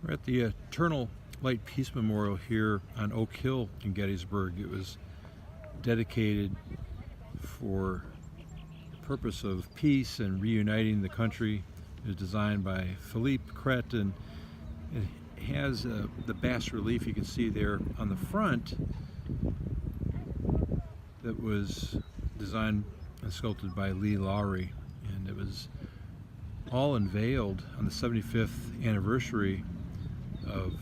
We're at the Eternal Light Peace Memorial here on Oak Hill in Gettysburg. It was dedicated for the purpose of peace and reuniting the country. It was designed by Philippe Cret, and it has the bas-relief you can see there on the front that was designed and sculpted by Lee Lowry, and it was all unveiled on the 75th anniversary of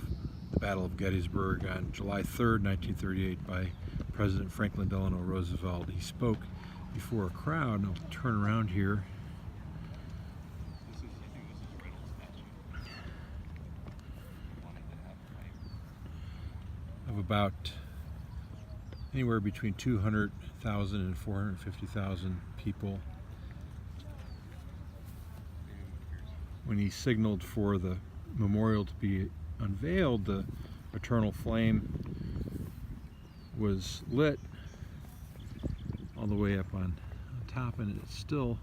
the Battle of Gettysburg on July 3rd, 1938 by President Franklin Delano Roosevelt. He spoke before a crowd, and I'll turn around here. Of about anywhere between 200,000 and 450,000 people. When he signaled for the memorial to be unveiled, the eternal flame was lit all the way up on top, and it's still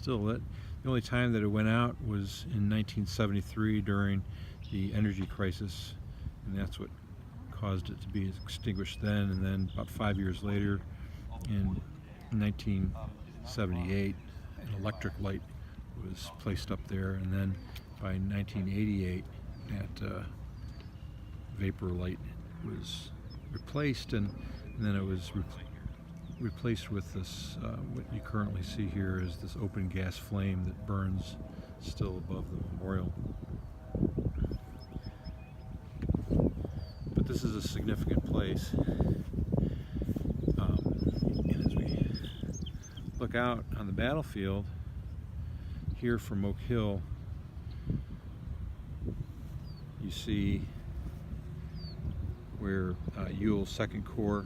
lit. The only time that it went out was in 1973 during the energy crisis, and that's what caused it to be extinguished then. And then about 5 years later, in 1978, an electric light was placed up there, and then by 1988 that vapor light was replaced, and then it was replaced with this what you currently see here is this open gas flame that burns still above the memorial. But this is a significant place, and as we look out on the battlefield here from Oak Hill, you see where Ewell's 2nd Corps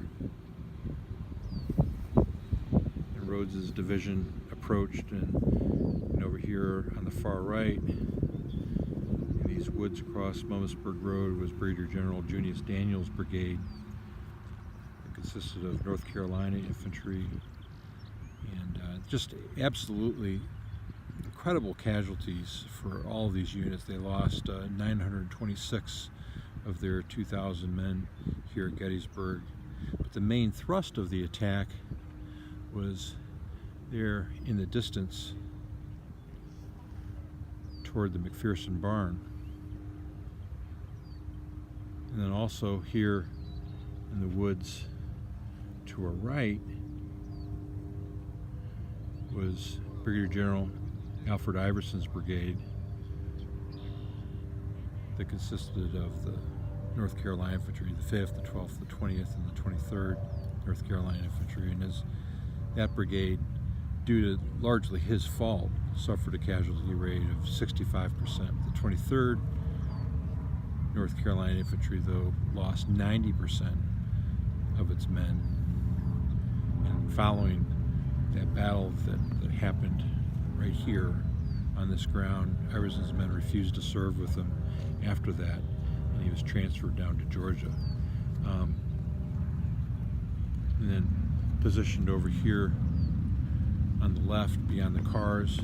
and Rhodes's division approached, and over here on the far right, in these woods across Mummasburg Road, was Brigadier General Junius Daniels' brigade. It consisted of North Carolina infantry, and just absolutely incredible casualties for all of these units. They lost 926 of their 2,000 men here at Gettysburg. But the main thrust of the attack was there in the distance toward the McPherson barn. And then also here in the woods to our right was Brigadier General Alfred Iverson's brigade that consisted of the North Carolina infantry, the 5th, the 12th, the 20th, and the 23rd North Carolina infantry. And that brigade, due to largely his fault, suffered a casualty rate of 65%. The 23rd North Carolina infantry, though, lost 90% of its men. And following that battle that happened right here on this ground, Iverson's men refused to serve with him after that, and he was transferred down to Georgia. And then positioned over here on the left beyond the cars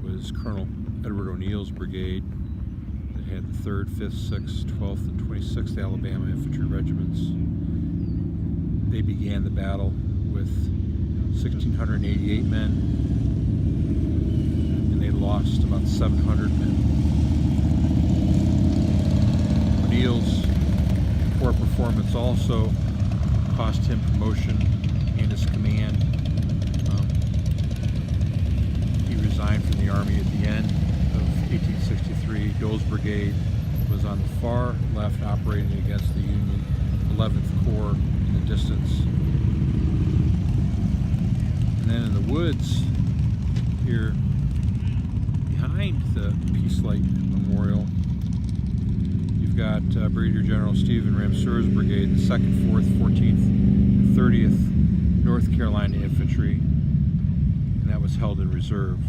was Colonel Edward O'Neill's brigade that had the 3rd, 5th, 6th, 12th, and 26th Alabama infantry regiments. They began the battle with 1,688 men, and they lost about 700 men. O'Neill's poor performance also cost him promotion and his command. He resigned from the Army at the end of 1863. Dole's brigade was on the far left, operating against the Union 11th Corps in the distance. And then in the woods here behind the Peace Light Memorial, you've got Brigadier General Stephen Ramseur's brigade, the 2nd, 4th, 14th, and 30th North Carolina infantry, and that was held in reserve.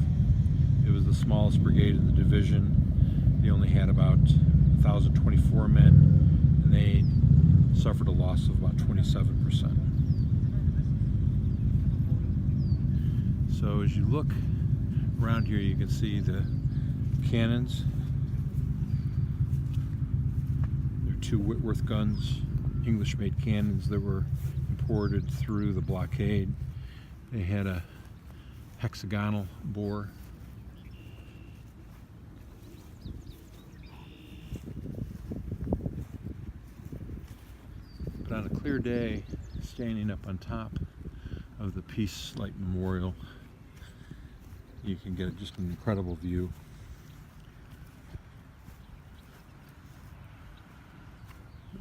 It was the smallest brigade in the division. They only had about 1,024 men, and they suffered a loss of about 27%. So as you look Around here you can see the cannons. There are 2 Whitworth guns, English-made cannons that were imported through the blockade. They had a hexagonal bore. But on a clear day, standing up on top of the Peace Light Memorial, you can get just an incredible view.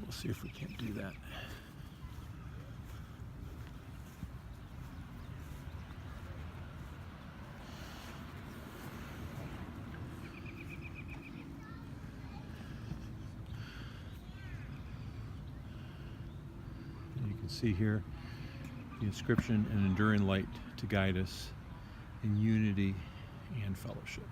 We'll see if we can't do that. You can see here the inscription, "An enduring light to guide us in unity and fellowship."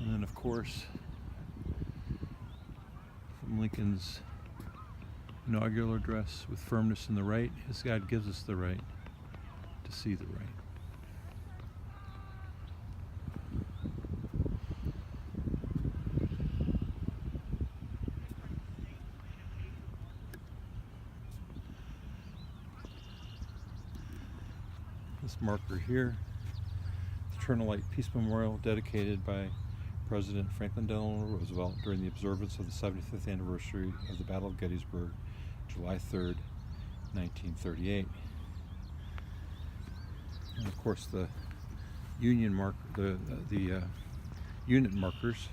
And then, of course, from Lincoln's inaugural address, "With firmness in the right, as God gives us the right to see the right." This marker here, Eternal Light Peace Memorial, dedicated by President Franklin Delano Roosevelt during the observance of the 75th anniversary of the Battle of Gettysburg, July 3rd, 1938. And of course, the Union mark, the unit markers.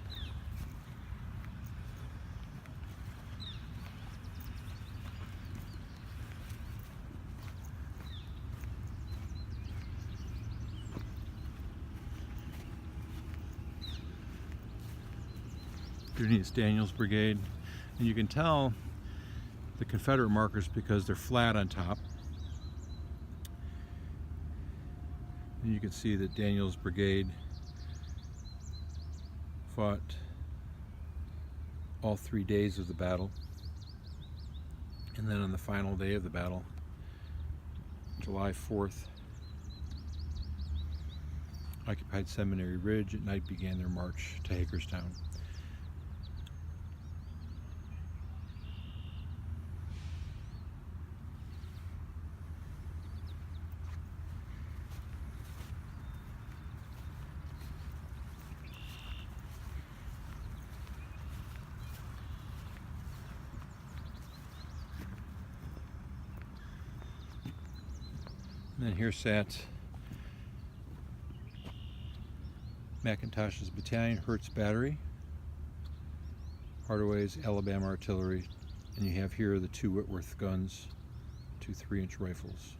Underneath Daniel's Brigade, and you can tell the Confederate markers because they're flat on top. And you can see that Daniel's Brigade fought all 3 days of the battle, and then on the final day of the battle, July 4th, occupied Seminary Ridge. At night began their march to Hagerstown. And then here sat McIntosh's battalion, Hurt's Battery, Hardaway's Alabama Artillery, and you have here the 2 Whitworth guns, 2 3-inch rifles.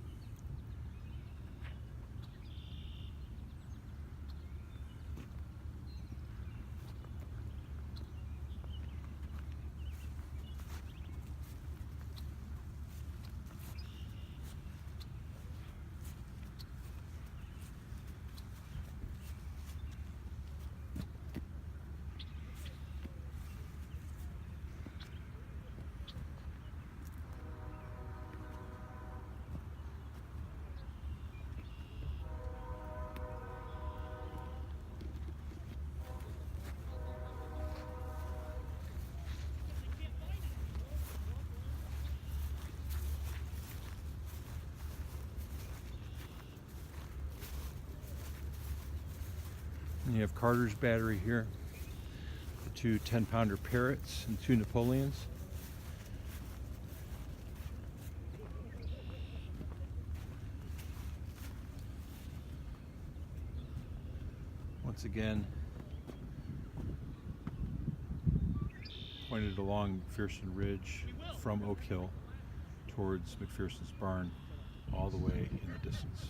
And you have Carter's battery here, the 2 10-pounder Parrots and 2 Napoleons. Once again, pointed along McPherson Ridge from Oak Hill towards McPherson's barn, all the way in the distance.